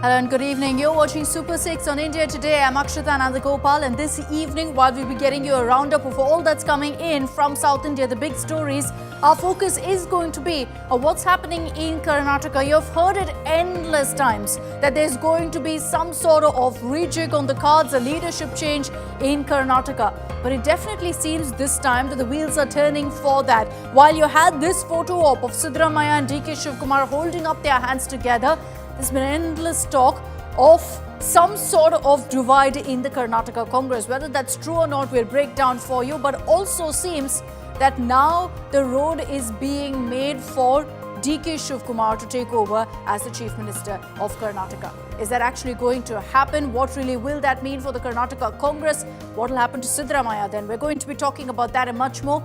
Hello and good evening. You're watching Super 6 on India Today. I'm Akshita and Nandagopal, and this evening, while we'll be getting you a roundup of all that's coming in from South India, the big stories, our focus is going to be on what's happening in Karnataka. You've heard it endless times that there's going to be some sort of rejig on the cards, a leadership change in Karnataka. But it definitely seems this time that the wheels are turning for that. While you had this photo op of Siddaramaiah and DK Shivakumar holding up their hands together, there's been endless talk of some sort of divide in the Karnataka Congress. Whether that's true or not, we'll break down for you. But it also seems that now the road is being made for DK Shivakumar to take over as the Chief Minister of Karnataka. Is that actually going to happen? What really will that mean for the Karnataka Congress? What will happen to Siddaramaiah then? We're going to be talking about that and much more.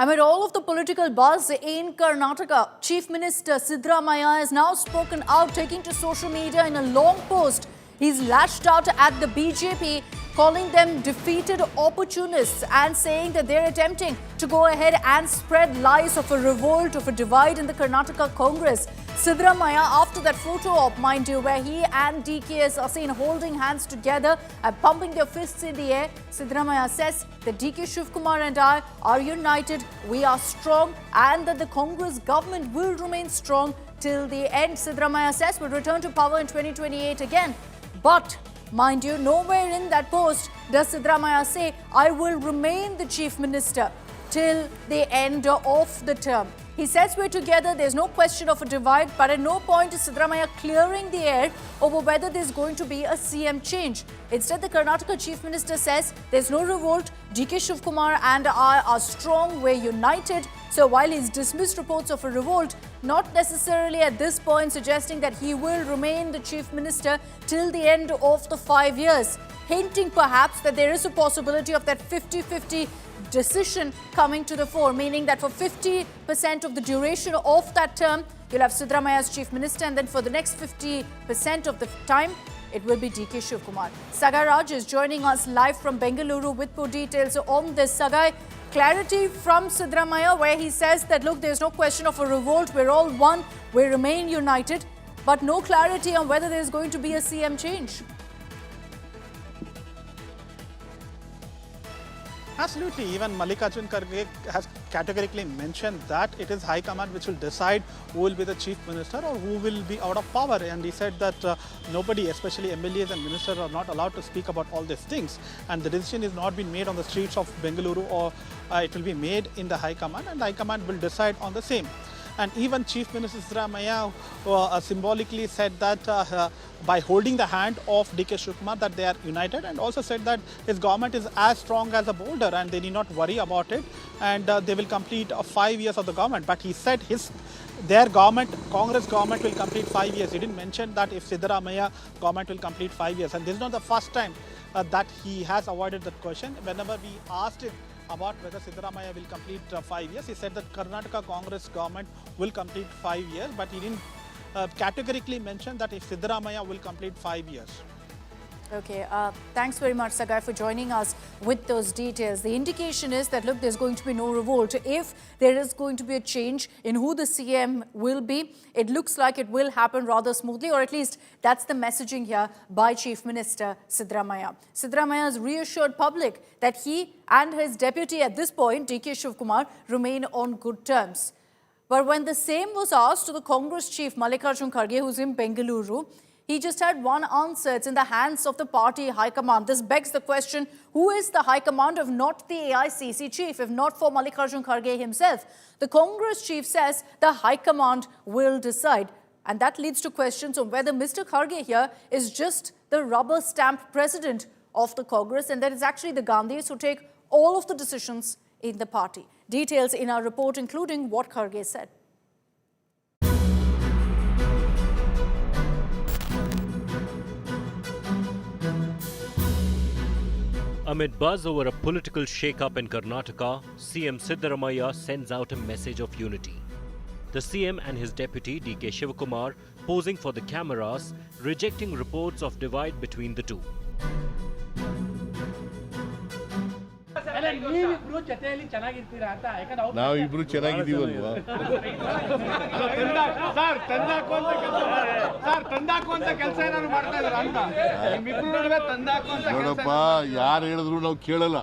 Amid all of the political buzz in Karnataka, Chief Minister Siddaramaiah has now spoken out, taking to social media in a long post. He's lashed out at the BJP, calling them defeated opportunists and saying that they're attempting to go ahead and spread lies of a revolt, of a divide in the Karnataka Congress. Siddaramaiah, after that photo op, mind you, where he and DK are seen holding hands together and pumping their fists in the air, Siddaramaiah says that DK Shivakumar and I are united, we are strong, and that the Congress government will remain strong till the end. Siddaramaiah says we'll return to power in 2028 again. But mind you, nowhere in that post does Siddaramaiah say, I will remain the Chief Minister till the end of the term. He says we're together, there's no question of a divide, but at no point is Siddaramaiah clearing the air over whether there's going to be a CM change. Instead, the Karnataka Chief Minister says there's no revolt, DK Shivakumar and I are strong, we're united. So while he's dismissed reports of a revolt, not necessarily at this point suggesting that he will remain the Chief Minister till the end of the 5 years, hinting perhaps that there is a possibility of that 50-50 decision coming to the fore, meaning that for 50% of the duration of that term, you'll have Siddaramaiah as Chief Minister, and then for the next 50% of the time, it will be DK Shivakumar. Sagai Raj is joining us live from Bengaluru with more details on this. Sagai, clarity from Siddaramaiah where he says that, look, there's no question of a revolt, we're all one, we remain united, but no clarity on whether there's going to be a CM change. Absolutely. Even Mallikarjun Kharge has categorically mentioned that it is High Command which will decide who will be the Chief Minister or who will be out of power. And he said that nobody, especially MLAs and ministers, are not allowed to speak about all these things. And the decision is not being made on the streets of Bengaluru, or it will be made in the High Command, and the High Command will decide on the same. And even Chief Minister Siddaramaiah symbolically said that by holding the hand of DK Shivakumar that they are united, and also said that his government is as strong as a boulder and they need not worry about it, and they will complete 5 years of the government. But he said their government, Congress government, will complete 5 years. He didn't mention that if Siddaramaiah government will complete 5 years. And this is not the first time that he has avoided that question. Whenever we asked him about whether Siddaramaiah will complete 5 years, he said that Karnataka Congress government will complete 5 years, but he didn't categorically mention that if Siddaramaiah will complete 5 years. Okay, thanks very much, Sagai, for joining us with those details. The indication is that, look, there's going to be no revolt. If there is going to be a change in who the CM will be, it looks like it will happen rather smoothly, or at least that's the messaging here by Chief Minister Siddaramaiah. Siddaramaiah has reassured public that he and his deputy at this point, DK Shivakumar, remain on good terms. But when the same was asked to the Congress chief, Mallikarjun Kharge, who's in Bengaluru, he just had one answer. It's in the hands of the party high command. This begs the question, who is the high command if not the AICC chief, if not for Mallikarjun Kharge himself? The Congress chief says the high command will decide. And that leads to questions on whether Mr. Kharge here is just the rubber stamp president of the Congress, and that it's actually the Gandhis who take all of the decisions in the party. Details in our report, including what Kharge said. Amid buzz over a political shake-up in Karnataka, CM Siddaramaiah sends out a message of unity. The CM and his deputy DK Shivakumar posing for the cameras, rejecting reports of divide between the two. ನೀವಿಬ್ರು ಜೊತೆಯಲ್ಲಿ ಚೆನ್ನಾಗಿರ್ತೀರಾ ಅಂತ ಯಾಕಂದ್ರೆ ನಾವು ಇಬ್ರು ಚೆನ್ನಾಗಿದ್ದೀವಲ್ವಾ? Sir ತಂದಾಕುವಂತ ಕೆಲಸ ಏನಾದ್ರು ಮಾಡ್ತಾ ಇದಾರ ಅಂತ ನಿಮ್ಮಿಬ್ರು ನಡುವೆ ತಂದಾಕುವಂತ ನೋಡಪ್ಪ, ಯಾರು ಹೇಳಿದ್ರು ನಾವು ಕೇಳಲ್ಲ.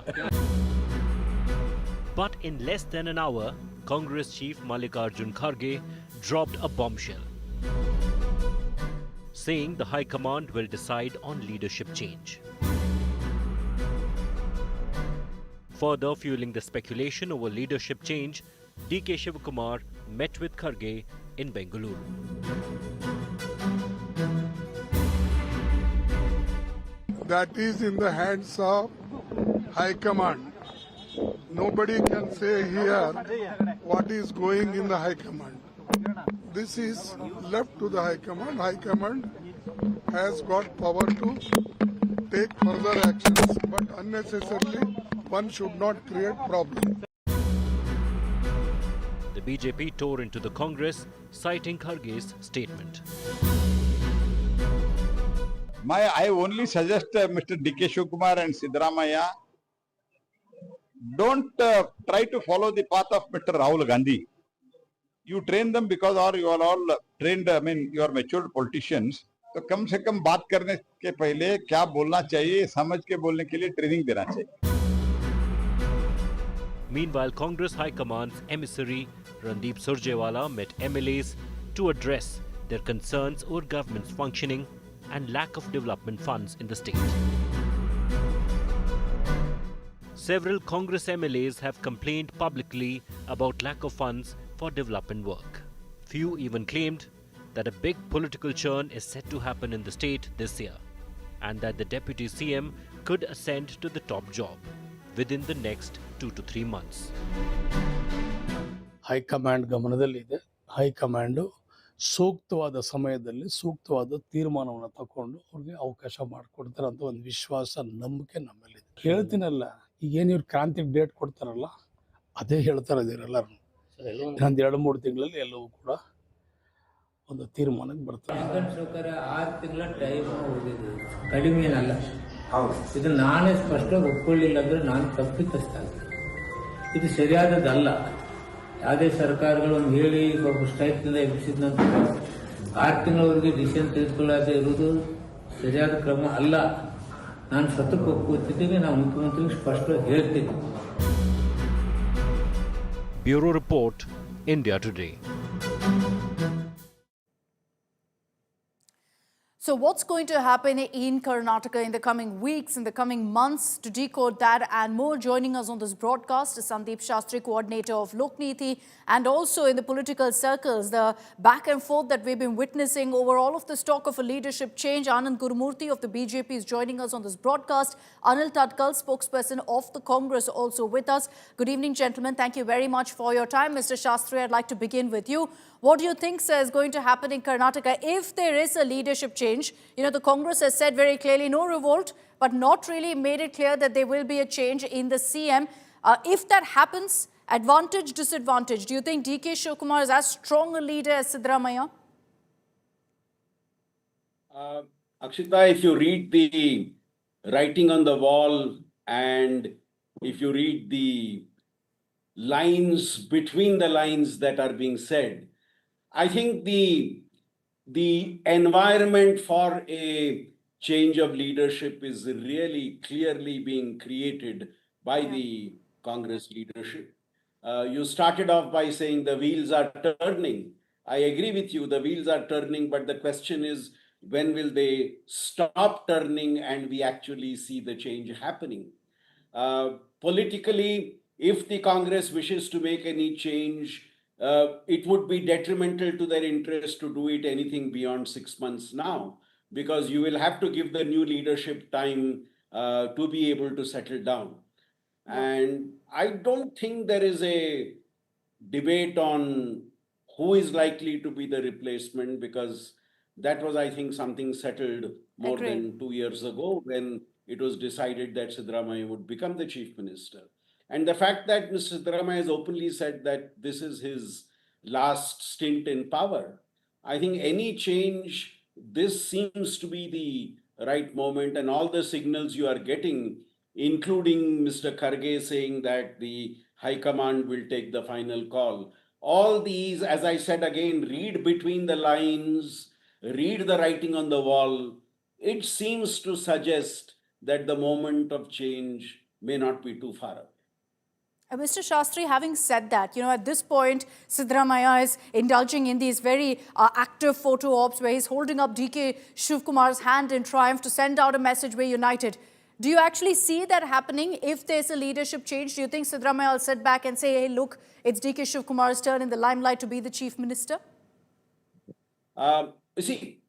But in less than an hour, Congress chief Mallikarjun Kharge dropped a bombshell, saying the High Command will decide on leadership change. Further fueling the speculation over leadership change, DK Shivakumar met with Kharge in Bengaluru. That is in the hands of High Command. Nobody can say here what is going in the High Command. This is left to the High Command. High Command has got power to take further actions, but unnecessarily one should not create problems. The BJP tore into the Congress, citing Kharge's statement. I only suggest Mr. DK Shivakumar and Siddaramaiah, don't try to follow the path of Mr. Rahul Gandhi. You train them because you are all trained, you are matured politicians. तो कम से कम बात करने के पहले क्या बोलना चाहिए समझ के बोलने के लिए ट्रेनिंग देना चाहिए. Meanwhile, Congress High Command's emissary Randeep Surjewala met MLAs to address their concerns over government's functioning and lack of development funds in the state. Several Congress MLAs have complained publicly about lack of funds for development work. Few even claimed that a big political churn is set to happen in the state this year, and that the Deputy CM could ascend to the top job within the next 2 to 3 months. High command ಗಮನದಲ್ಲಿದೆ. High command ಸೂಕ್ತವಾದ ಸಮಯದಲ್ಲಿ ಸೂಕ್ತವಾದ ತೀರ್ಮಾನವನ್ನು ತಗೊಂಡು ಅವ್ರಿಗೆ ಅವಕಾಶ ಮಾಡಿಕೊಡ್ತಾರೆ ಅಂತ ಒಂದು ವಿಶ್ವಾಸ, ನಂಬಿಕೆ ನಮ್ಮಲ್ಲಿದೆ. ಹೇಳ್ತೀನಲ್ಲ, ಈಗೇನು ಇವ್ರು ಕ್ರಾಂತಿಗೆ ಡೇಟ್ ಕೊಡ್ತಾರಲ್ಲ, ಅದೇ ಹೇಳ್ತಾರೆ ಇವರೆಲ್ಲರೂ. ಇನ್ನೊಂದು 2-3 ತಿಂಗಳಲ್ಲಿ ಎಲ್ಲವೂ ಕೂಡ ಒಂದು ತೀರ್ಮಾನಕ್ಕೆ ಬರ್ತಾರೆ. 6 ತಿಂಗಳ ಟೈಮ್ ಹೋಗಿದೆ, ಕಡಿಮೆ ಏನಲ್ಲ. ಇದು ನಾನೇ ಸ್ಪಷ್ಟವಾಗಿ ಒಪ್ಕೊಳ್ಳಿಲ್ಲ ಅಂದ್ರೆ ನಾನು ತಪ್ಪಿತಸ್ತಾಗ, ಇದು ಸರಿಯಾದದ್ದಲ್ಲ. ಯಾವುದೇ ಸರ್ಕಾರಗಳು ಒಂದು ಹೇಳಿ ಒಬ್ಬ ಸ್ಟ್ರೈಕ್ನಿಂದ ಎಬ್ಬಿಸಿದ ನಂತರ 6 ತಿಂಗಳವರೆಗೆ ಡಿಸಿಷನ್ ತೆಗೆದುಕೊಳ್ಳದೆ ಇರುವುದು ಸರಿಯಾದ ಕ್ರಮ ಅಲ್ಲ. ನಾನು ಸತಕ್ಕೆ ಒಪ್ಕೊತಿದ್ದೀನಿ, ನಾವು ಮುಖ್ಯಮಂತ್ರಿಗೆ ಸ್ಪಷ್ಟವಾಗಿ ಹೇಳ್ತೀನಿ. Bureau Report, India Today. So what's going to happen in Karnataka in the coming weeks, in the coming months? To decode that and more, joining us on this broadcast is Sandeep Shastri, coordinator of Lokniti, and also in the political circles, the back and forth that we've been witnessing over all of this talk of a leadership change. Anand Gurumurthy of the BJP is joining us on this broadcast. Anil Tadkal, spokesperson of the Congress, also with us. Good evening, gentlemen. Thank you very much for your time. Mr. Shastri, I'd like to begin with you. What do you think, sir, is going to happen in Karnataka if there is a leadership change? You know, the Congress has said very clearly no revolt, but not really made it clear that there will be a change in the CM. If that happens, advantage, disadvantage, do you think DK Shivakumar is as strong a leader as Siddaramaiah? Akshita, if you read the writing on the wall and if you read the lines between the lines that are being said, I think the environment for a change of leadership is really clearly being created by the Congress leadership. You started off by saying the wheels are turning. I agree with you, the wheels are turning, but the question is, when will they stop turning and we actually see the change happening? Politically, if the Congress wishes to make any change, it would be detrimental to their interest to do it anything beyond 6 months now, because you will have to give the new leadership time to be able to settle down. And I don't think there is a debate on who is likely to be the replacement, because that was, I think, something settled more than 2 years ago when it was decided that Siddaramaiah would become the chief minister. And the fact that Mr. Siddaramaiah has openly said that this is his last stint in power, I think any change, this seems to be the right moment, and all the signals you are getting including Mr. Kharge saying that the High Command will take the final call. All these, as I said again, read between the lines, read the writing on the wall. It seems to suggest that the moment of change may not be too far away. Mr. Shastri, having said that, at this point, Siddaramaiah is indulging in these very active photo ops where he's holding up DK Shivakumar's hand in triumph to send out a message, we're united. Do you actually see that happening if there's a leadership change? Do you think Siddaramaiah will sit back and say, hey, look, it's DK Shivakumar's turn in the limelight to be the chief minister? You see,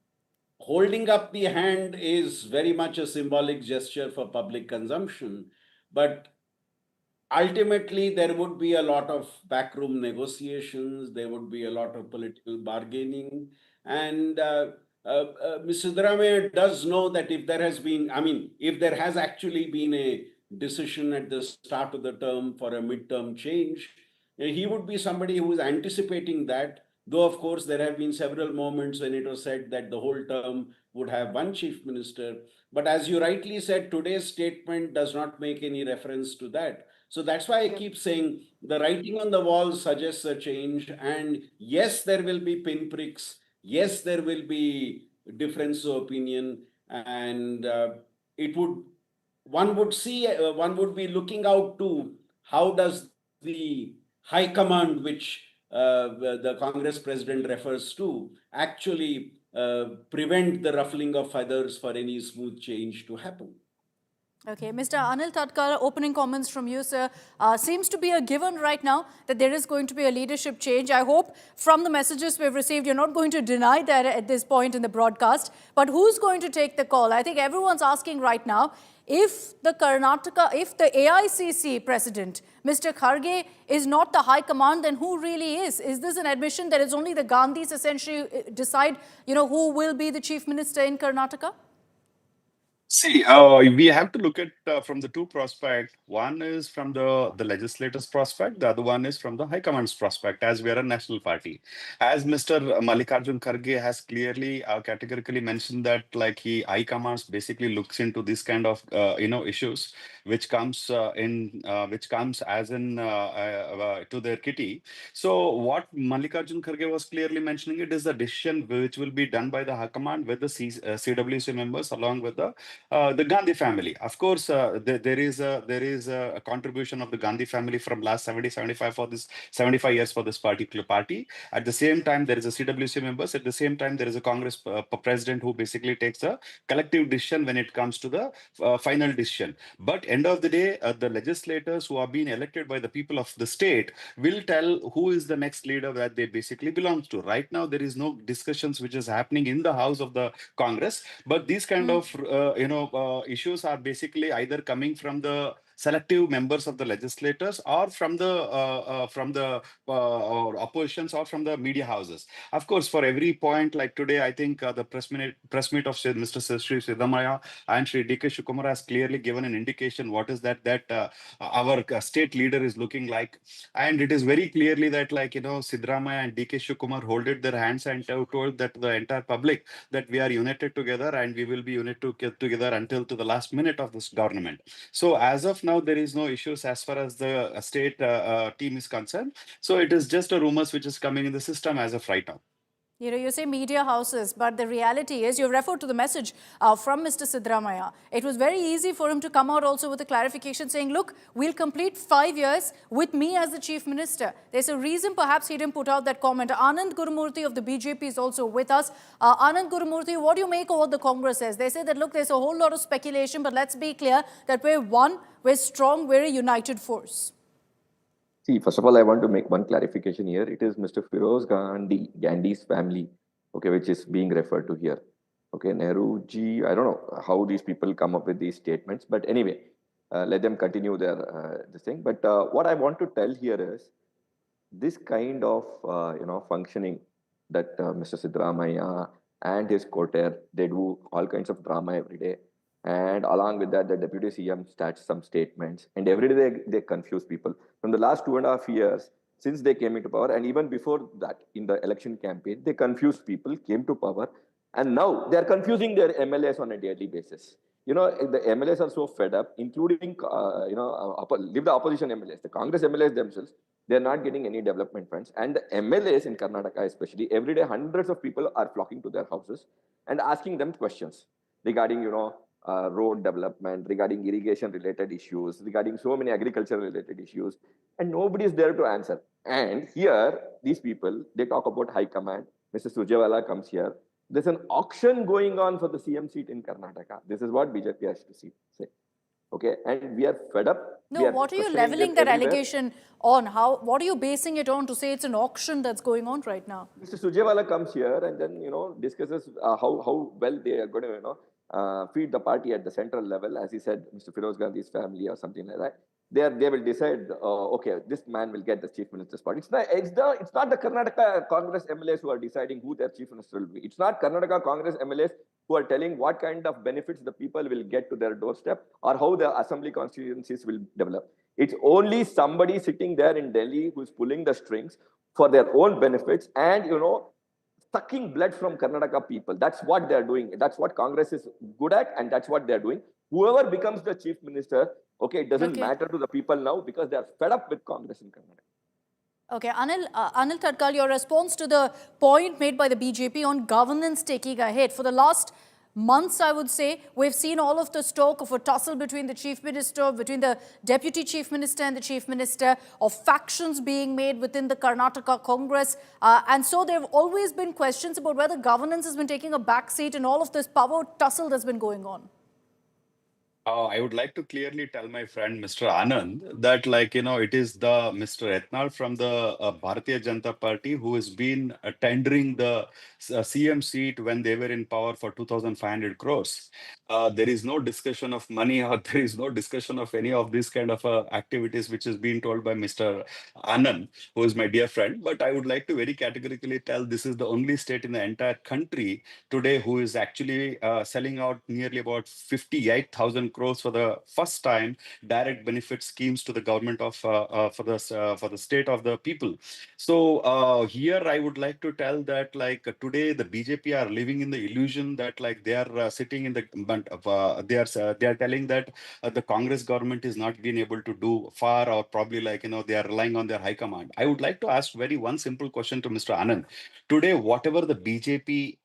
holding up the hand is very much a symbolic gesture for public consumption, but ultimately there would be a lot of backroom negotiations, there would be a lot of political bargaining, and Mr. Siddaramaiah does know that if there has actually been a decision at the start of the term for a midterm change, he would be somebody who is anticipating that. Though, of course, there have been several moments when it was said that the whole term would have one chief minister. But as you rightly said, today's statement does not make any reference to that. So that's why I keep saying the writing on the wall suggests a change. And yes, there will be pinpricks. Yes, there will be difference of opinion. And one would be looking out to how does the High Command, which the Congress president refers to, actually prevent the ruffling of feathers for any smooth change to happen. Okay, Mr. Anil Tatkar, opening comments from you, sir. Seems to be a given right now that there is going to be a leadership change. I hope from the messages we've received, you're not going to deny that at this point in the broadcast. But who's going to take the call? I think everyone's asking right now, if the AICC president, Mr. Kharge, is not the high command, then who really is? Is this an admission that it's only the Gandhis essentially decide, who will be the chief minister in Karnataka? See, we have to look at from the two prospects. One is from the legislators' prospect. The other one is from the High Command's prospect, as we are a national party. As Mr. Mallikarjun Kharge has clearly, categorically mentioned that, High Command basically looks into this kind of, issues, which comes as in to their kitty. So what Mallikarjun Kharge was clearly mentioning, it is a decision which will be done by the High Command with the CWC members along with the Gandhi family. Of course, there is a contribution of the Gandhi family from last 75 years for this particular party. At the same time, there is a CWC members. At the same time, there is a Congress president who basically takes a collective decision when it comes to the final decision. But end of the day, the legislators who are being elected by the people of the state will tell who is the next leader that they basically belong to. Right now, there is no discussions which is happening in the house of the Congress, but these kind of issues are basically either coming from the selective members of the legislators or from the oppositions or from the media houses. Of course, for every point like today, I think the press meet of Mr. Sri Siddaramaiah and Sri DK Shivakumar has clearly given an indication what is that our state leader is looking like, and it is very clearly that Siddaramaiah and DK Shivakumar holded their hands and told that the entire public that we are united together and we will be united together until to the last minute of this government. So as of now, there is no issues as far as the state team is concerned. So it is just a rumors which is coming in the system as of right now. You say media houses, but the reality is, you referred to the message from Mr. Siddaramaiah. It was very easy for him to come out also with a clarification saying, look, we'll complete 5 years with me as the chief minister. There's a reason perhaps he didn't put out that comment. Anand Gurumurthy of the BJP is also with us. Anand Gurumurthy, what do you make of what the Congress says? They say that, look, there's a whole lot of speculation, but let's be clear that we're one, we're strong, we're a united force. See, first of all, I want to make one clarification here. It is Mr. Firoz Gandhi's family, okay, which is being referred to here. Okay, Nehruji, I don't know how these people come up with these statements, but anyway, let them continue their this thing. But what I want to tell here is this kind of functioning that Mr. Siddaramaiah and his coterie, they do all kinds of drama every day. And along with that, the deputy CM starts some statements, and every day they confuse people. From the last 2.5 years, since they came into power, and even before that, in the election campaign, they confused people, came to power, and now they are confusing their MLAs on a daily basis. the MLAs are so fed up, including, leave the opposition MLAs, the Congress MLAs themselves, they're not getting any development funds. And the MLAs in Karnataka especially, every day hundreds of people are flocking to their houses and asking them questions regarding, road development, regarding irrigation related issues, regarding so many agriculture related issues, and nobody is there to answer. And here, these people, they talk about high command. Mr. Surjewala comes here. There's an auction going on for the CM seat in Karnataka. This is what BJP has to say. Okay, and we are fed up. No, what are you leveling that allegation on? What are you basing it on to say it's an auction that's going on right now? Mr. Surjewala comes here and then, discusses how well they are going to, feed the party at the central level. As he said, Mr. Firoz Gandhi's family or something like that. They will decide, okay, this man will get the chief minister's spot. It's not the Karnataka Congress MLAs who are deciding who their chief minister will be. It's not Karnataka Congress MLAs who are telling what kind of benefits the people will get to their doorstep or how the assembly constituencies will develop. It's only somebody sitting there in Delhi who's pulling the strings for their own benefits and, sucking blood from Karnataka people. That's what they're doing. That's what Congress is good at, and that's what they're doing. Whoever becomes the chief minister, okay, it doesn't matter to the people now because they're fed up with Congress in Karnataka. Okay, Anil Tadkal, your response to the point made by the BJP on governance taking a hit. For the last months, I would say, we've seen all of this talk of a tussle between the chief minister, between the deputy chief minister and the chief minister, of factions being made within the Karnataka Congress. And so there have always been questions about whether governance has been taking a backseat in all of this power tussle that's been going on. I would like to clearly tell my friend Mr. Anand that, it is the Mr. Etnal from the Bharatiya Janata Party who has been tendering the CM seat when they were in power for 2,500 crores. There is no discussion of money or there is no discussion of any of these kind of activities which is being told by Mr. Anand, who is my dear friend. But I would like to very categorically tell this is the only state in the entire country today who is actually selling out nearly about 58,000 crores for the first time direct benefit schemes to the government of for the state of the people. So here I would like to tell that today the BJP are living in the illusion that they are sitting in the they are telling that the Congress government is not being able to do far, or probably they are relying on their high command. I would like to ask one simple question to Mr. Anand. Today, whatever the BJP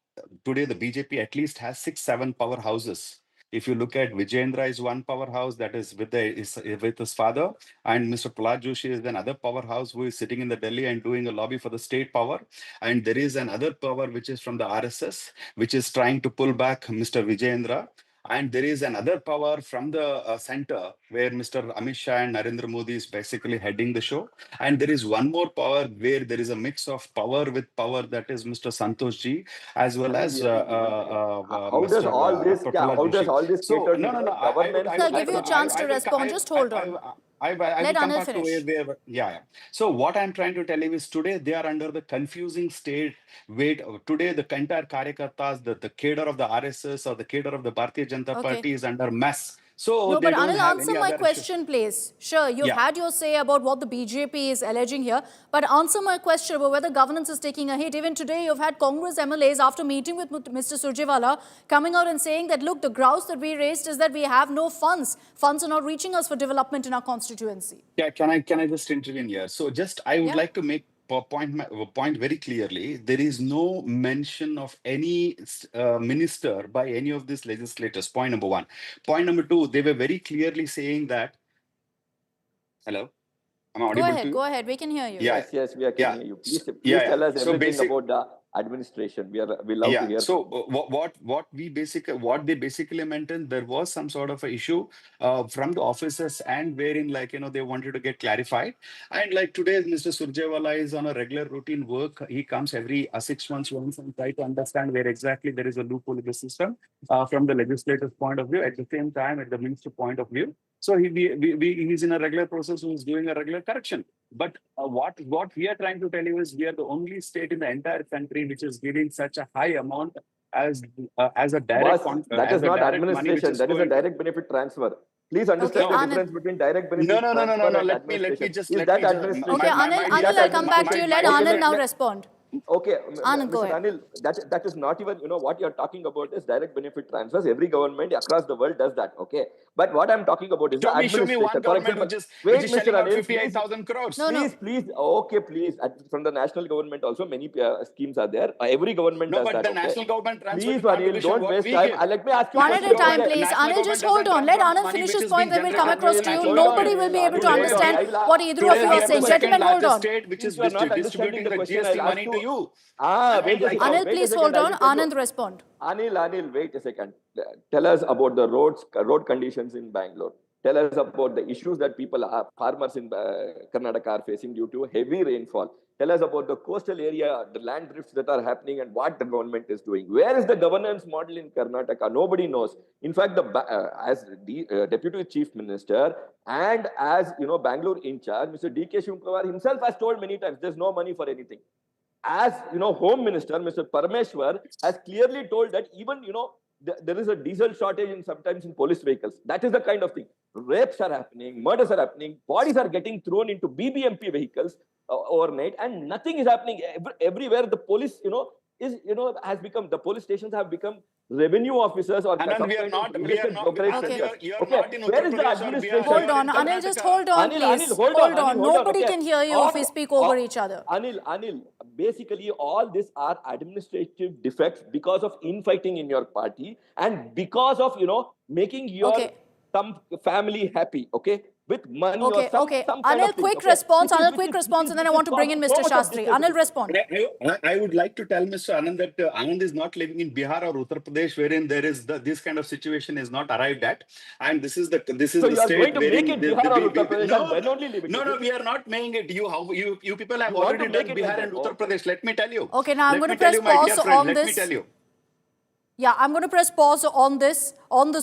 today the BJP at least has 6-7 powerhouses. If you look at Vijayendra is one powerhouse that is with his father, and Mr. Prahlad Joshi is another powerhouse who is sitting in the Delhi and doing a lobby for the state power. And there is another power which is from the RSS, which is trying to pull back Mr. Vijayendra. And there is another power from the center where Mr. Amit Shah and Narendra Modi is basically heading the show. And there is one more power where there is a mix of power with power, that is Mr. Santosh Ji, as well as how does all this cater to government? I'll give you a chance to respond. Just hold on. I will come back to where yeah. So what I'm trying to tell you is today they are under the confusing state. Today the entire Karyakartas, the cadre of the RSS or the cadre of the Bharatiya Janata Party is under mess. So no, but Anil, answer my question, please. Sure, you've had your say about what the BJP is alleging here, but answer my question about whether governance is taking a hit. Even today, you've had Congress MLAs, after meeting with Mr. Surjewala, coming out and saying that, look, the grouse that we raised is that we have no funds. Funds are not reaching us for development in our constituency. Yeah, can I just intervene here? So I would like to make point very clearly. There is no mention of any minister by any of these legislators. Point number one. Point number two, they were very clearly saying that. Hello, am I audible? Go ahead. We can hear you. Yes, we can hear you. Please tell us everything about the administration. We love to hear. So what they basically maintained, there was some sort of an issue from the officers, and wherein they wanted to get clarified. And today Mr. Surjewala is on a regular routine work. He comes every 6 months once and try to understand where exactly there is a loophole in the system from the legislative point of view, at the same time at the minister point of view. So he's in a regular process who is doing a regular correction. But what we are trying to tell you is we are the only state in the entire country which is giving such a high amount as a direct. That is not administration. That is a direct benefit transfer. Please understand the difference between direct benefit transfer and Let me just. Is that administration? Okay, Anil, I'll come back to you. Let Anand now respond. Okay, Anand, go Mr. ahead. Anil, that is not even, what you're talking about is direct benefit transfers. Every government across the world does that, okay? But what I'm talking about is the Show me one administration. For government example, which wait, is Mr. shelling out Anil, please, 58,000 crores. No, no. please, okay, please. From the national government also, many schemes are there. Every government No, does but that, the okay? national government transfer Please, to Anil, contribution don't what waste we time. give. Let me ask you a One at question a time, over there. please. National Anil, just government hold on. doesn't Let come from Anand money finish which his is point, being then we'll come generated across through to you. national Hold on. Nobody government. will be able to Hold on. understand what either of Today you we are are saying. the second Gentlemen, hold largest on. state which Since is you are not distributing understanding the the question, GST I'll ask money you. to you. Wait a second. Anil, Wait a please second. hold I on. will tell you. Anand, respond. Anil, wait a second. Tell us about the road conditions in Bangalore. Tell us about the issues that farmers in Karnataka are facing due to heavy rainfall. Tell us about the coastal area, the land drifts that are happening and what the government is doing. Where is the governance model in Karnataka? Nobody knows. In fact, as the Deputy Chief Minister and as Bangalore in charge, Mr. D.K. Shivakumar himself has told many times there's no money for anything. As Home Minister, Mr. Parameshwar has clearly told that even there is a diesel shortage sometimes in police vehicles. That is the kind of thing. Rapes are happening, murders are happening, bodies are getting thrown into BBMP vehicles overnight, and nothing is happening. Everywhere the police, has become, the police stations have become revenue officers or Anand, some kind of real estate brokerage Okay. centers. You are Okay, not in where Uttar is the Pradesh or Bihar. administration? Hold You are on. in Anil, just Karnataka. hold on, Anil, please. hold on. Anil, hold on. Nobody Okay. can hear you if we speak over each other. Anil, basically all these are administrative defects because of infighting in your party and because of, making your Okay. some family happy, okay? With money or some Okay. kind of Anil, thing, quick okay? response. Anil, quick response, and then I want to bring in Mr. causing so much of Shastri. disturbance. Anil, respond. I would like to tell Mr. Anand that Anand is not living in Bihar or Uttar Pradesh, wherein there is this kind of situation is not arrived at, and this is So the you are state going to wherein make it Bihar or Uttar Pradesh and then only leave it. no, we are not making it. You people have You want already to make done it like Bihar that. and Uttar Pradesh. Let me tell you. Okay, now I'm going to Let me tell press you, my dear pause friend. on Let me this. tell you. Yeah, I'm going to press pause on this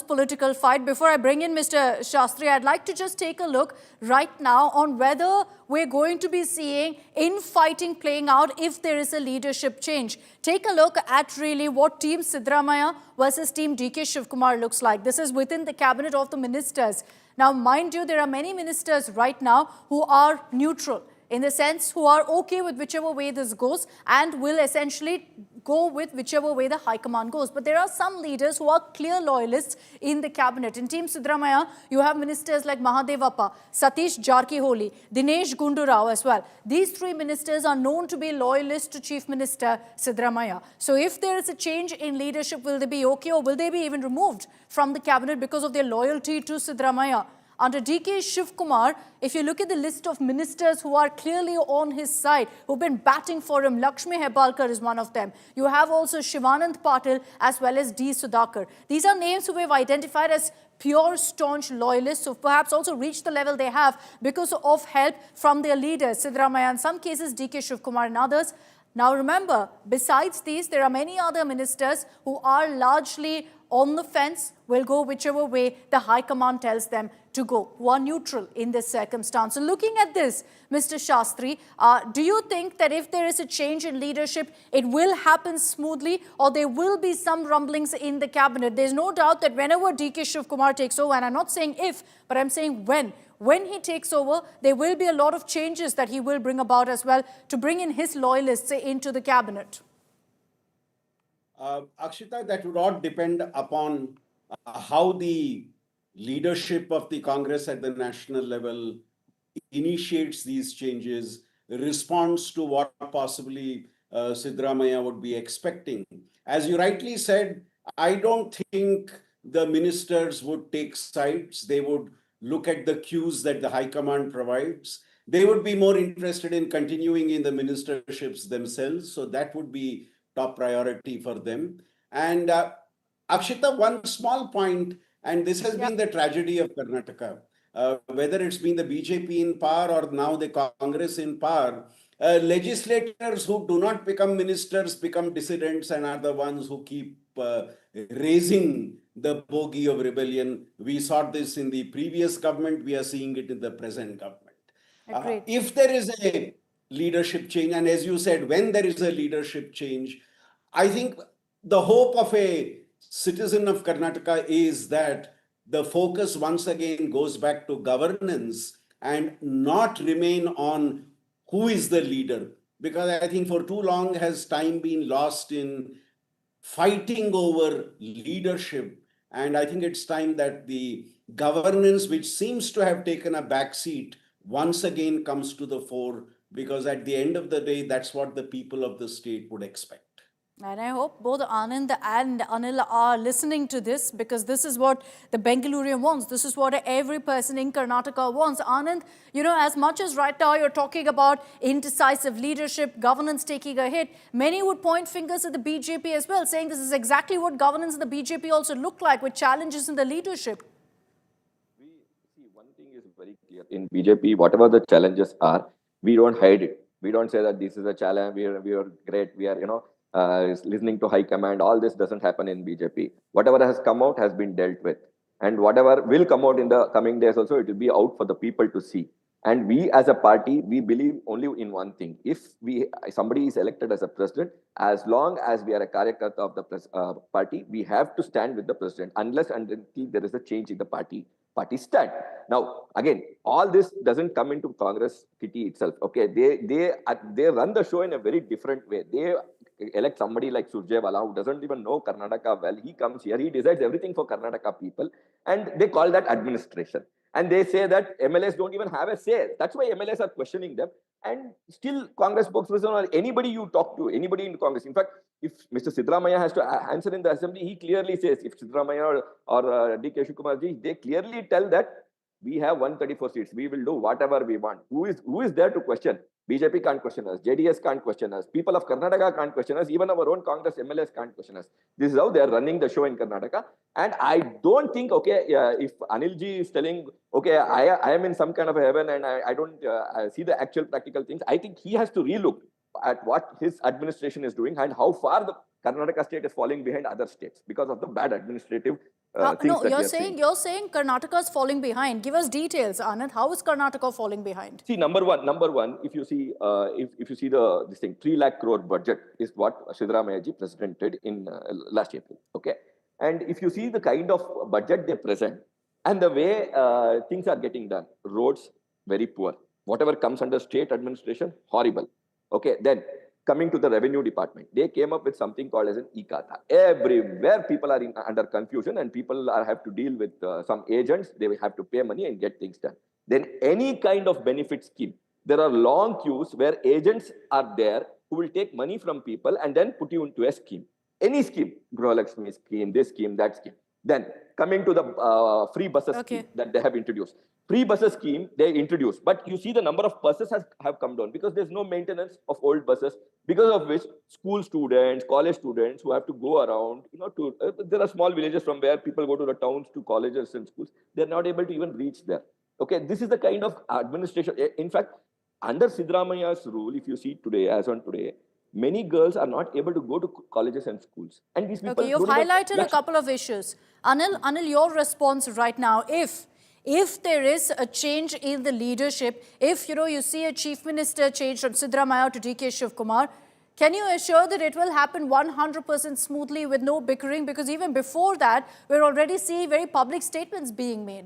political fight. Before I bring in Mr. Shastri, I'd like to just take a look right now on whether we're going to be seeing infighting playing out if there is a leadership change. Take a look at really what Team Siddaramaiah versus Team DK Shivakumar looks like. This is within the cabinet of the ministers. Now, mind you, there are many ministers right now who are neutral, in the sense who are okay with whichever way this goes and will essentially go with whichever way the high command goes. But there are some leaders who are clear loyalists in the cabinet. In Team Siddaramaiah, you have ministers like Mahadevappa, Satish Jarkiholi, Dinesh Gundu Rao as well. These three ministers are known to be loyalists to Chief Minister Siddaramaiah. So if there is a change in leadership, will they be okay, or will they be even removed from the cabinet because of their loyalty to Siddaramaiah? Under DK Shivakumar, if you look at the list of ministers who are clearly on his side, who've been batting for him, Lakshmi Hebbalkar is one of them. You have also Shivanand Patil as well as D. Sudhakar. These are names who we've identified as pure, staunch loyalists who've perhaps also reached the level they have because of help from their leaders, Siddaramaiah, in some cases DK Shivakumar and others. Now remember, besides these, there are many other ministers who are largely on the fence, will go whichever way the High Command tells them to go, who are neutral in this circumstance. So looking at this, Mr. Shastri, do you think that if there is a change in leadership, it will happen smoothly, or there will be some rumblings in the cabinet? There's no doubt that whenever DK Shivakumar takes over, and I'm not saying if, but I'm saying when he takes over, there will be a lot of changes that he will bring about as well to bring in his loyalists into the cabinet. Akshita, that would all depend upon how the leadership of the Congress at the national level initiates these changes, responds to what possibly Siddaramaiah would be expecting. As you rightly said, I don't think the ministers would take sides. They would look at the cues that the High Command provides. They would be more interested in continuing in the ministerships themselves. So that would be top priority for them. And Akshita, one small point, and this has been the tragedy of Karnataka. Whether it's been the BJP in power or now the Congress in power, legislators who do not become ministers become dissidents and are the ones who keep raising the bogey of rebellion. We saw this in the previous government. We are seeing it in the present government. If there is a leadership change, and as you said, when there is a leadership change, I think the hope of a citizen of Karnataka is that the focus once again goes back to governance and not remain on who is the leader. because I think for too long has time been lost in fighting over leadership. And I think it's time that the governance, which seems to have taken a backseat, once again comes to the fore, because at the end of the day, that's what the people of the state would expect. And I hope both Anand and Anil are listening to this, because this is what the Bengalurian wants. This is what every person in Karnataka wants. Anand, you know, as much as right now you're talking about indecisive leadership, governance taking a hit, many would point fingers at the BJP as well, saying this is exactly what governance in the BJP also look like, with challenges in the leadership. One thing is very clear. In BJP, whatever the challenges are, we don't hide it. We don't say that this is a challenge, we are great, we are, listening to high command. All this doesn't happen in BJP. Whatever has come out has been dealt with. And whatever will come out in the coming days also, it will be out for the people to see. And we as a party, we believe only in one thing. If somebody is elected as a president, as long as we are a karyakarta of the party, we have to stand with the president, unless and until there is a change in the party stand. Now, again, all this doesn't come into Congress kitty itself. Okay, they run the show in a very different way. They elect somebody like Surjewala, who doesn't even know Karnataka well. He comes here, he decides everything for Karnataka people, and they call that administration. And they say that MLAs don't even have a say. That's why MLAs are questioning them. And still, Congress spokesperson or anybody you talk to, anybody in Congress. In fact, if Mr. Siddaramaiah has to answer in the assembly, he clearly says, if Siddaramaiah or D.K. Shivakumar ji, they clearly tell that we have 134 seats. We will do whatever we want. Who is there to question? BJP can't question us. JDS can't question us. People of Karnataka can't question us. Even our own Congress MLAs can't question us. This is how they are running the show in Karnataka. And I don't think, if Anilji is telling, I am in some kind of a heaven and I don't see the actual practical things, I think he has to relook at what his administration is doing and how far the Karnataka state is falling behind other states because of the bad administrative things. No, you're saying Karnataka is falling behind. Give us details, Anand. How is Karnataka falling behind? See, number one, if you see, if you see this thing, 3 lakh crore budget is what Siddaramaiah ji presented in last April. Okay, and if you see the kind of budget they present and the way things are getting done, roads very poor. Whatever comes under state administration, horrible. Okay, then coming to the revenue department, they came up with something called as an e-Khata. Everywhere people are under confusion and people have to deal with some agents. They have to pay money and get things done. Then any kind of benefit scheme, there are long queues where agents are there who will take money from people and then put you into a scheme. Any scheme, Grolakshmi scheme, this scheme, that scheme. Then coming to the free buses scheme that they have introduced. Free buses scheme they introduced, but you see the number of buses have come down because there's no maintenance of old buses, because of which school students, college students who have to go around, there are small villages from where people go to the towns to colleges and schools. They're not able to even reach there. Okay, this is the kind of administration. In fact, under Siddaramaiah's rule, if you see today, as on today, many girls are not able to go to colleges and schools. And these people. Okay, you've highlighted a couple of issues. Anil, your response right now, if there is a change in the leadership, if you see a chief minister change from Siddaramaiah to D.K. Shivakumar, can you assure that it will happen 100% smoothly with no bickering? Because even before that, we're already seeing very public statements being made.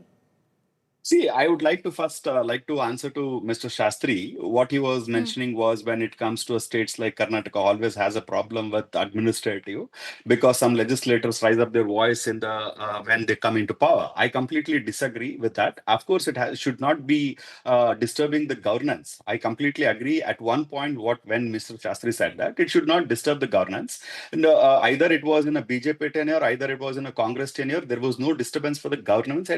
See, I would like to first answer to Mr. Shastri. What he was mentioning was when it comes to states like Karnataka always has a problem with administrative because some legislators rise up their voice in the when they come into power. I completely disagree with that. Of course, it should not be disturbing the governance. I completely agree at one point when Mr. Shastri said that it should not disturb the governance. And, either it was in a BJP tenure, either it was in a Congress tenure, there was no disturbance for the governance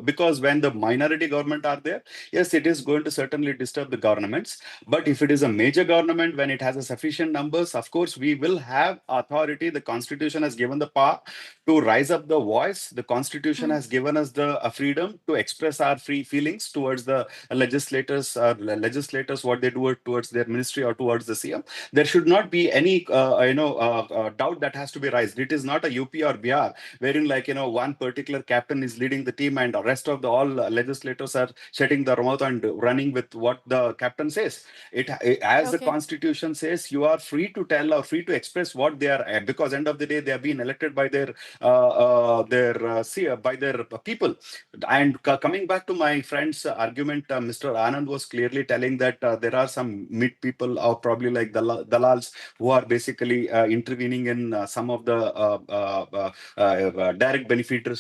because when the minority government are there, yes, it is going to certainly disturb the governments. But if it is a major government, when it has a sufficient numbers, of course, we will have authority. The Constitution has given the power to rise up the voice. The Constitution has given us the freedom to express our free feelings towards the legislators, what they do towards their ministry or towards the CM. There should not be any, doubt that has to be raised. It is not a UP or Bihar, wherein one particular captain is leading the team and the rest of the all legislators are shutting their mouth and running with what the captain says. As the constitution says, you are free to tell or free to express what they are, because end of the day they have been elected by their people. And coming back to my friend's argument, Mr. Anand was clearly telling that there are some mid people, or probably like dalals, who are basically intervening in some of the direct benefit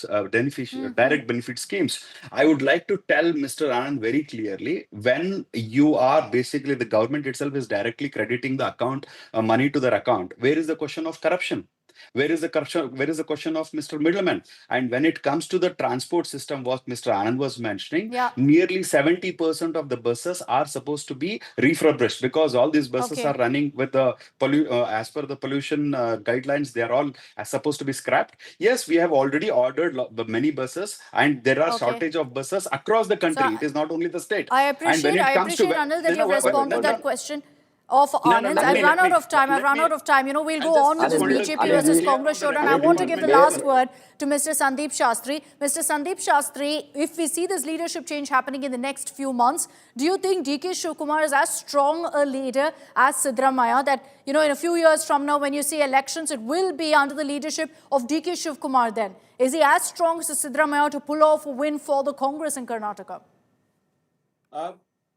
schemes. I would like to tell Mr. Anand very clearly, when you are basically, the government itself is directly crediting the account money to their account, where is the question of corruption? Where is the corruption? Where is the question of Mr. Middleman? And when it comes to the transport system, what Mr. Anand was mentioning, nearly 70% of the buses are supposed to be refurbished, because all these buses are running with the as per the pollution guidelines. They are all supposed to be scrapped. Yes, we have already ordered many buses, and there are shortage of buses across the country. So, it is not only the state. I appreciate Anil, that you respond to that question of Anand. I've run out of time. You know, we'll go on with this BJP versus Congress showdown. I want to give the last word to Mr. Sandeep Shastri. Mr. Sandeep Shastri, if we see this leadership change happening in the next few months, do you think DK Shivakumar is as strong a leader as Siddaramaiah, that, you know, in a few years from now, when you see elections, it will be under the leadership of DK Shivakumar then? Is he as strong as Siddaramaiah to pull off a win for the Congress in Karnataka?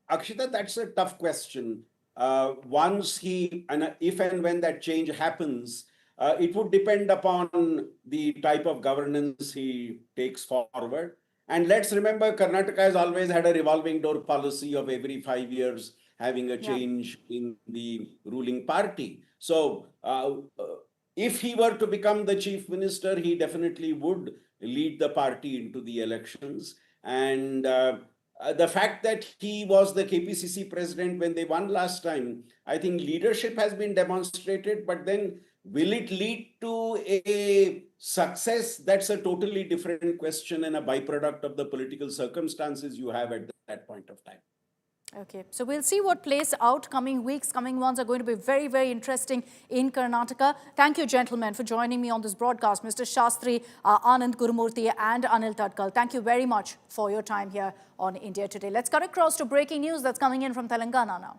Akshita, that's a tough question. If and when that change happens, it would depend upon the type of governance he takes forward. And let's remember, Karnataka has always had a revolving door policy of every 5 years having a change in the ruling party. So if he were to become the chief minister, he definitely would lead the party into the elections. And the fact that he was the KPCC president when they won last time, I think leadership has been demonstrated, but then will it lead to a success? That's a totally different question and a byproduct of the political circumstances you have at that point of time. Okay, so we'll see what plays out. Coming weeks, coming months are going to be very, very interesting in Karnataka. Thank you, gentlemen, for joining me on this broadcast. Mr. Shastri, Anand Gurumurthy and Anil Tadkal, thank you very much for your time here on India Today. Let's cut across to breaking news that's coming in from Telangana now.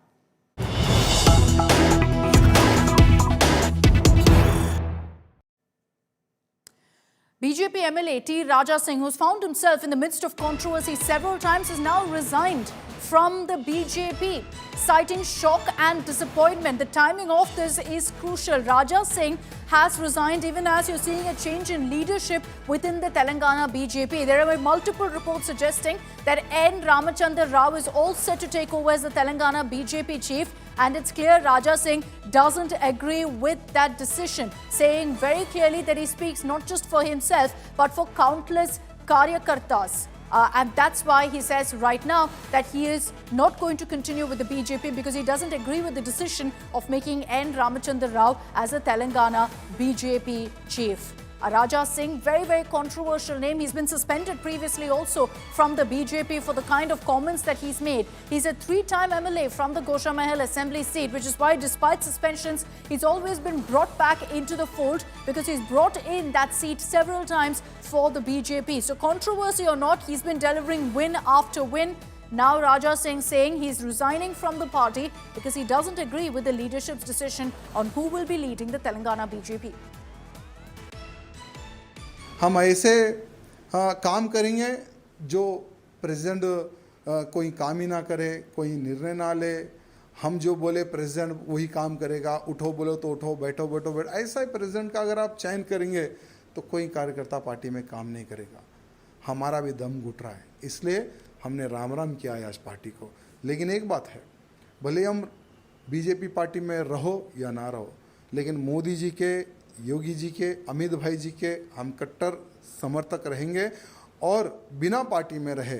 BJP MLA T. Raja Singh, who's found himself in the midst of controversy several times, has now resigned from the BJP, citing shock and disappointment. The timing of this is crucial. Raja Singh has resigned even as you're seeing a change in leadership within the Telangana BJP. There are multiple reports suggesting that N. Ramachandra Rao is all set to take over as the Telangana BJP chief. And it's clear Raja Singh doesn't agree with that decision, saying very clearly that he speaks not just for himself, but for countless Karyakartas. And that's why he says right now that he is not going to continue with the BJP, because he doesn't agree with the decision of making N. Ramachandra Rao as a Telangana BJP chief. Raja Singh, very, very controversial name. He's been suspended previously also from the BJP for the kind of comments that he's made. He's a three-time MLA from the Goshamahal Assembly seat, which is why despite suspensions, he's always been brought back into the fold, because he's brought in that seat several times for the BJP. So controversy or not, he's been delivering win after win. Now Raja Singh saying he's resigning from the party because he doesn't agree with the leadership's decision on who will be leading the Telangana BJP. हम ऐसे काम करेंगे जो president कोई काम ही ना करे, कोई निर्णय ना ले, हम जो बोले प्रेसिडेंट वही काम करेगा, उठो बोलो तो उठो, बैठो बैठो बैठो, ऐसा ही प्रेसिडेंट का अगर आप चयन करेंगे तो कोई कार्यकर्ता पार्टी में काम नहीं करेगा. हमारा भी दम घुट रहा है, इसलिए हमने राम राम किया है आज पार्टी को. लेकिन एक बात है, भले हम बीजेपी पार्टी में रहो या ना रहो, लेकिन मोदी जी के, योगी जी के, अमित भाई जी के हम कट्टर समर्थक रहेंगे. और बिना पार्टी में रहे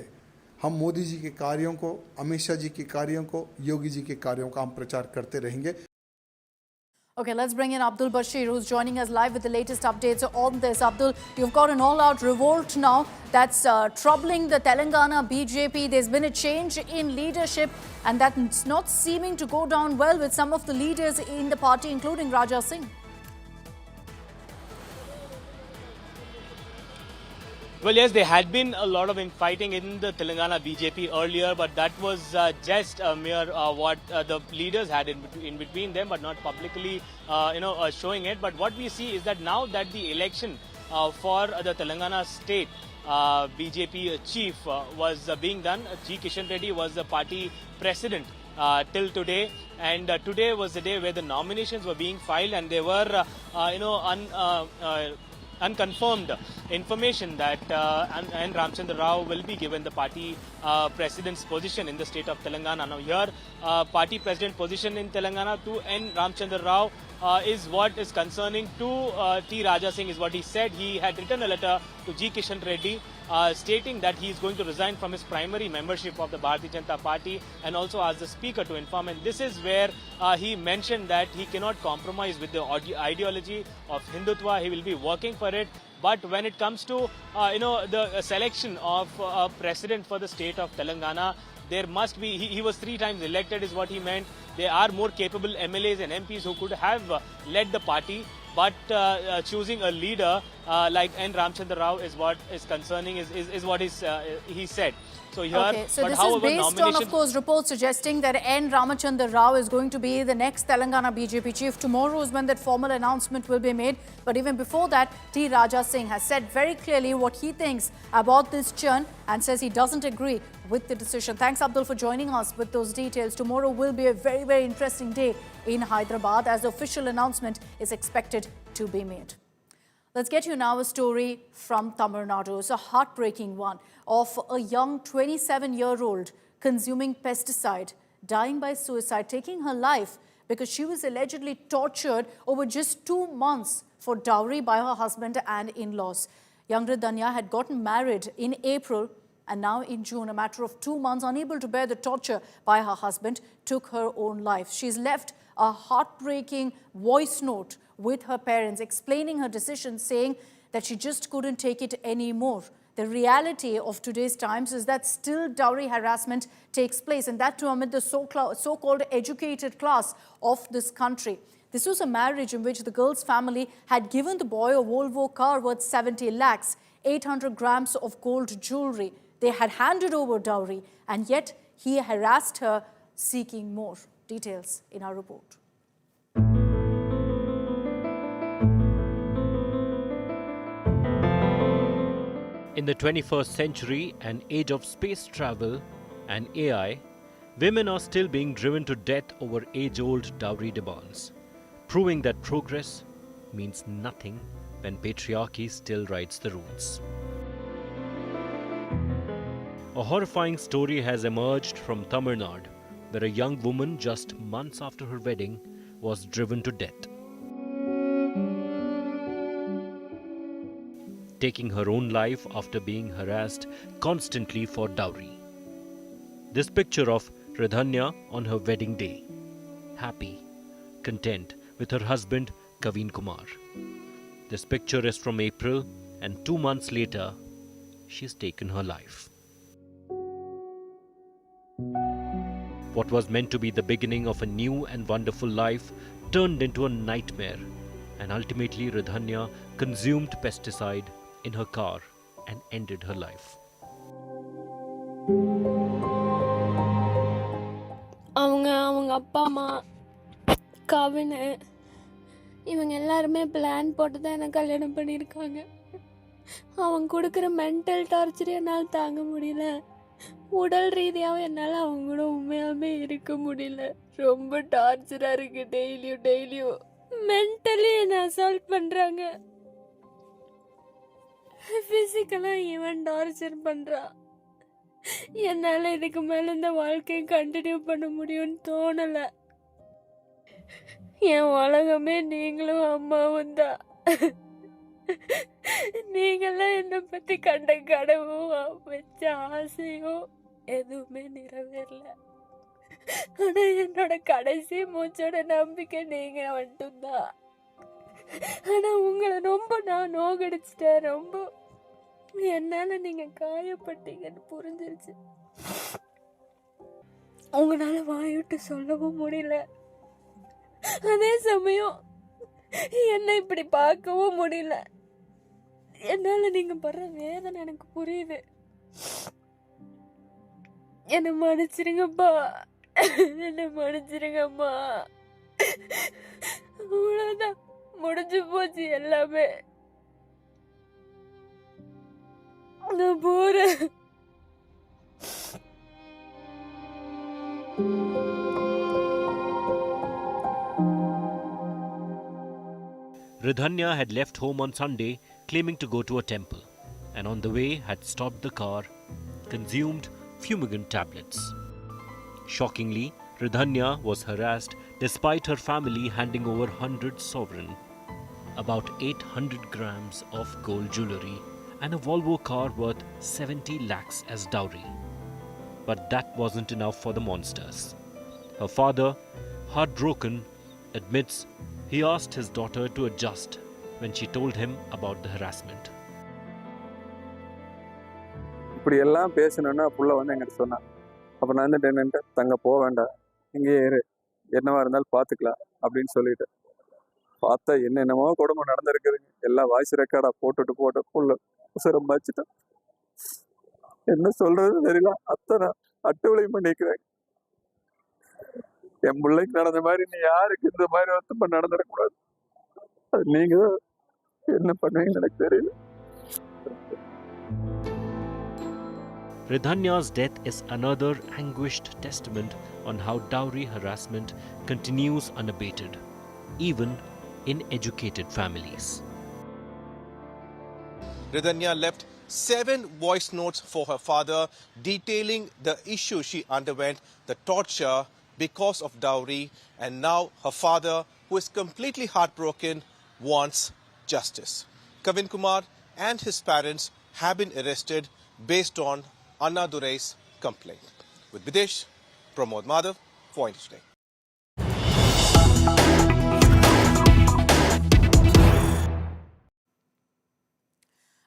हम मोदी जी के कार्यों को, अमित शाह जी के कार्यों को, योगी जी के कार्यों का हम प्रचार करते रहेंगे. Okay, let's bring in Abdul Bashir, who's joining us live with the latest updates on this. Abdul, you've got an all-out revolt now that's troubling the Telangana BJP. There's been a change in leadership, and that's not seeming to go down well with some of the leaders in the party, including Raja Singh. Well, yes, there had been a lot of infighting in the Telangana BJP earlier, but that was just a mere what the leaders had in between them, but not publicly, showing it. But what we see is that now that the election for the Telangana state BJP chief was being done, G. Kishan Reddy was the party president till today, and today was the day where the nominations were being filed, and there were, unconfirmed information that N. Ramchandra Rao will be given the party president's position in the state of Telangana. Now here, party president position in Telangana to N. Ramchandra Rao is what is concerning to T. Raja Singh, is what he said. He had written a letter to G. Kishan Reddy stating that he is going to resign from his primary membership of the Bharatiya Janata Party, and also asked the speaker to inform. And this is where he mentioned that he cannot compromise with the ideology of Hindutva. He will be working for it. But when it comes to the selection of a president for the state of Telangana, there must be, he was 3 times elected is what he meant. There are more capable MLAs and MPs who could have led the party. But choosing a leader like N. Ramchandra Rao is what is concerning, is what he said. So here, okay, so this is based on, of course, reports suggesting that N. Ramchandra Rao is going to be the next Telangana BJP chief. Tomorrow is when that formal announcement will be made. But even before that, T. Raja Singh has said very clearly what he thinks about this churn and says he doesn't agree with the decision. Thanks, Abdul, for joining us with those details. Tomorrow will be a very, very interesting day in Hyderabad as the official announcement is expected to be made. Let's get you now a story from Tamil Nadu. It's a heartbreaking one of a young 27-year-old consuming pesticide, dying by suicide, taking her life because she was allegedly tortured over just 2 months for dowry by her husband and in-laws. Young Ridhanya had gotten married in April, and now in June, a matter of 2 months, unable to bear the torture by her husband, took her own life. She's left a heartbreaking voice note with her parents, explaining her decision, saying that she just couldn't take it anymore. The reality of today's times is that still dowry harassment takes place, and that too amid the so-called educated class of this country. This was a marriage in which the girl's family had given the boy a Volvo car worth 70 lakhs, 800 grams of gold jewelry. They had handed over dowry, and yet he harassed her, seeking more. Details in our report. In the 21st century, an age of space travel and AI, women are still being driven to death over age-old dowry demands, proving that progress means nothing when patriarchy still rides the rules. A horrifying story has emerged from Tamil Nadu, where a young woman just months after her wedding was driven to death, taking her own life after being harassed constantly for dowry. This picture of Ridhanya on her wedding day, happy, content with her husband Kavin Kumar. This picture is from April, and 2 months later, she's taken her life. What was meant to be the beginning of a new and wonderful life turned into a nightmare, and ultimately Ridhanya consumed pesticide in her car and ended her life. அவங்க அப்பா அம்மா கவின் இவங்க எல்லாருமே plan போட்டு தான் எனக்கு கல்யாணம் பண்ணியிருக்காங்க. அவங்க கொடுக்குற மென்டல் டார்ச்சர் என்னால் தாங்க முடியல. உடல் ரீதியாகவும் என்னால் அவங்க கூட உண்மையாகவே இருக்க முடியல. ரொம்ப டார்ச்சராக இருக்குது. டெய்லியும் மென்டலி என்னை அசால்ட் பண்ணுறாங்க. ஃபிசிக்கலாக ஈவன் டார்ச்சர் பண்ணுறா. என்னால் இதுக்கு மேலே இந்த வாழ்க்கையை கண்டினியூ பண்ண முடியும்னு தோணலை. என் உலகமே நீங்களும் அம்மாவும் தான். நீங்களாம் என்னை பற்றி கண்ட கனவும் வச்ச ஆசையும் எதுவுமே நிறைவேறல. ஆனால் என்னோட கடைசி மூச்சோட நம்பிக்கை நீங்கள் மட்டும்தான். ஆனால் உங்களை ரொம்ப நான் நோகடிச்சிட்டேன். ரொம்ப என்னால் நீங்கள் காயப்பட்டீங்கன்னு புரிஞ்சிருச்சு. உங்களால் வாய்விட்டு சொல்லவும் முடியல. அதே சமயம் என்னை இப்படி பார்க்கவும் முடியல. என்னால நீங்க படுற வேதனை எனக்கு புரியுது. என்ன மன்னிச்சிருங்கப்பா, என்ன மன்னிச்சிருங்கம்மா. அவ்வளவுதான், முடிஞ்சு போச்சு எல்லாமே. நான் போறேன். Ridhanya had left home on Sunday claiming to go to a temple, and on the way had stopped the car, consumed fumigant tablets. Shockingly, Ridhanya was harassed despite her family handing over 100 sovereign, about 800 grams of gold jewellery and a Volvo car worth 70 lakhs as dowry. But that wasn't enough for the monsters. Her father, heartbroken, admits he asked his daughter to adjust when she told him about the harassment. இப்படி எல்லாம் பேசணும்னா புள்ள வந்து எங்கிட்ட சொன்னான். அப்போ நான் வந்துட்டு என்னன்ட்டு, தங்க போக வேண்டாம், இங்கேயே இரு, என்னவா இருந்தாலும் பார்த்துக்கலாம் அப்படின்னு சொல்லிட்டு பார்த்தா என்னென்னமோ கொடுமை நடந்திருக்குதுங்க. எல்லாம் வாய்ஸ் ரெக்கார்டா போட்டு புள்ள உசரம் வச்சுட்டேன். என்ன சொல்றது தெரியல. அத்தனை அட்டுவிளையும் பண்ணிக்கிறேன். என் பிள்ளைக்கு நடந்த மாதிரி நீ யாருக்கு இந்த மாதிரி வருத்தம் நடந்துடக்கூடாது. அது நீங்க என்ன பண்ணுவீங்கன்னு எனக்கு தெரியல. Ridhanya's death is another anguished testament on how dowry harassment continues unabated, even in educated families. Ridhanya left 7 voice notes for her father detailing the issue she underwent, the torture because of dowry, and now her father, who is completely heartbroken, wants justice. Kavin Kumar and his parents have been arrested based on Anna Durai's complaint. With Videsh, Pramod Madhav for India Today.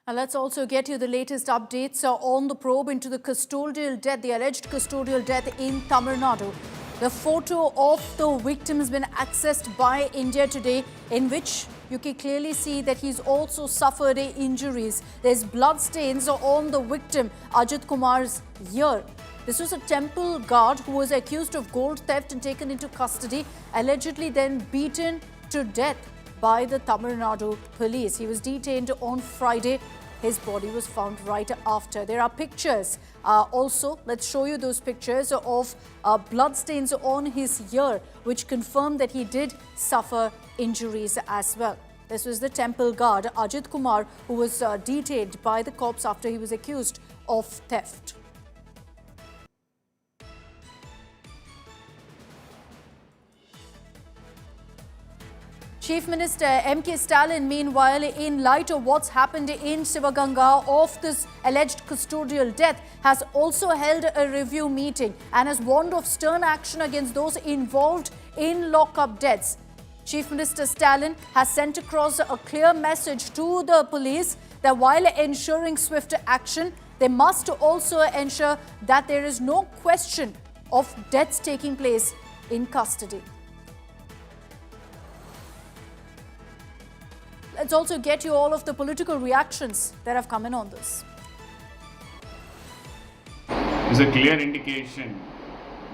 And let's also get you the latest updates on the probe into the custodial death, the alleged custodial death in Tamil Nadu. The photo of the victim has been accessed by India Today, in which you can clearly see that he's also suffered injuries. There's blood stains on the victim, Ajit Kumar's ear. This was a temple guard who was accused of gold theft and taken into custody, allegedly then beaten to death by the Tamil Nadu police. He was detained on Friday. His body was found right after. There are pictures. Also, let's show you those pictures of bloodstains on his ear, which confirm that he did suffer injuries as well. This was the temple guard, Ajit Kumar, who was detained by the cops after he was accused of theft. Chief Minister M.K. Stalin, meanwhile, in light of what's happened in Sivaganga of this alleged custodial death, has also held a review meeting and has warned of stern action against those involved in lock-up deaths. Chief Minister Stalin has sent across a clear message to the police that while ensuring swift action, they must also ensure that there is no question of deaths taking place in custody. Let's also get you all of the political reactions that have come in on this. It's a clear indication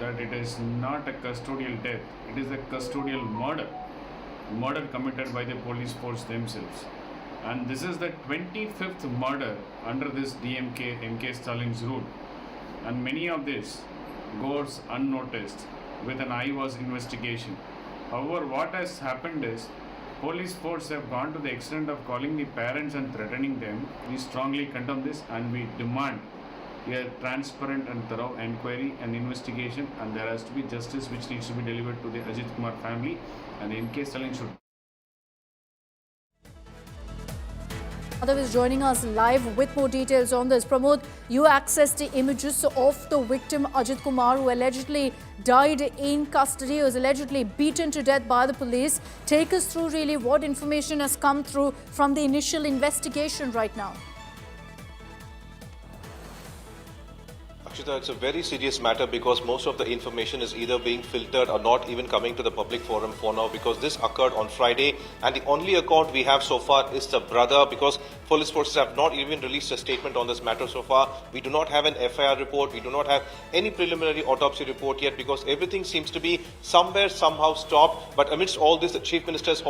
that it is not a custodial death, it is a custodial murder committed by the police force themselves. And this is the 25th murder under this DMK, MK Stalin's rule. And many of this goes unnoticed with an eyewash investigation. However, what has happened is police force have gone to the extent of calling the parents and threatening them. We strongly condemn this and we demand a transparent and thorough inquiry and investigation, and there has to be justice which needs to be delivered to the Ajit Kumar family, and MK Stalin should. Madhav is joining us live with more details on this. Pramod, you accessed the images of the victim Ajit Kumar, who allegedly died in custody, was allegedly beaten to death by the police. Take us through really what information has come through from the initial investigation right now. Akshita, it's a very serious matter because most of the information is either being filtered or not even coming to the public forum for now, because this occurred on Friday and the only account we have so far is the brother, because police forces have not even released a statement on this matter so far. We do not have an FIR report, we do not have any preliminary autopsy report yet, because everything seems to be somewhere somehow stopped. But amidst all this, the Chief Minister has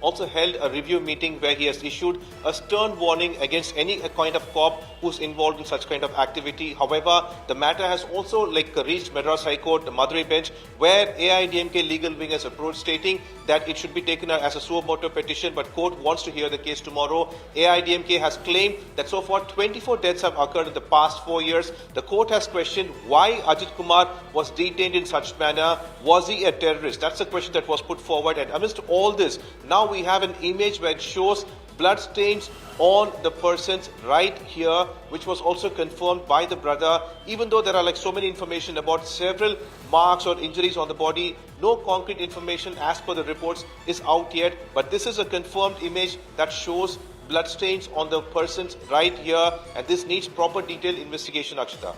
also held a review meeting where he has issued a stern warning against any kind of cop who's involved in such kind of activity. However, the matter has also reached Madras High Court, the Madurai bench, where AIDMK legal wing has approached stating that it should be taken as a suo motu petition, but court wants to hear the case tomorrow. AIDMK has claimed that so far 24 deaths have occurred in the past 4 years. The court has questioned why Ajit Kumar was detained in such manner. Was he a terrorist? That's the question that was put forward. And amidst all this, now we have an image where it shows blood stains on the persons right here, which was also confirmed by the brother. Even though there are so many information about several marks or injuries on the body, no concrete information as per the reports is out yet. But this is a confirmed image that shows blood stains on the persons right here, and this needs proper detailed investigation, Akshita.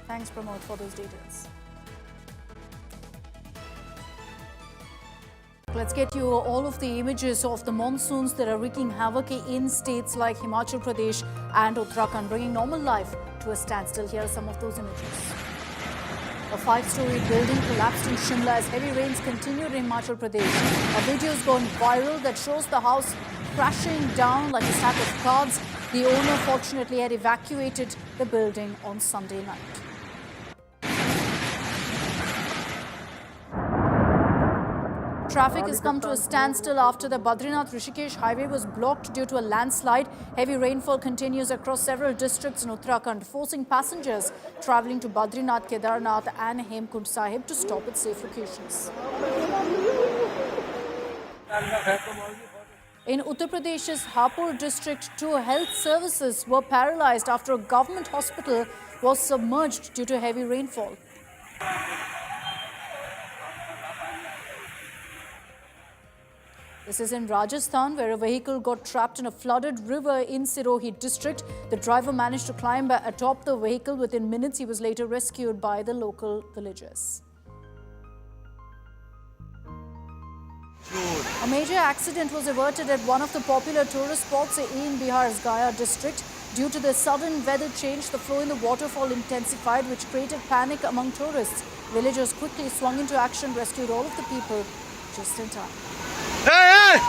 Thanks, Pramod, for those details. Let's get you all of the images of the monsoons that are wreaking havoc in states like Himachal Pradesh and Uttarakhand, bringing normal life to a standstill. Here are some of those images. A 5-story building collapsed in Shimla as heavy rains continued in Himachal Pradesh. A video has gone viral that shows the house crashing down like a stack of cards. The owner fortunately had evacuated the building on Sunday night. Traffic has come to a standstill after the Badrinath-Rishikesh highway was blocked due to a landslide. Heavy rainfall continues across several districts in Uttarakhand, forcing passengers travelling to Badrinath, Kedarnath and Hemkund Sahib to stop at safe locations. In Uttar Pradesh's Hapur district, 2 health services were paralysed after a government hospital was submerged due to heavy rainfall. This is in Rajasthan, where a vehicle got trapped in a flooded river in Sirohi district. The driver managed to climb atop the vehicle. Within minutes, he was later rescued by the local villagers. A major accident was averted at one of the popular tourist spots in Bihar's Gaya district. Due to the sudden weather change, the flow in the waterfall intensified, which created panic among tourists. Villagers quickly swung into action, rescued all of the people just in time. Hey!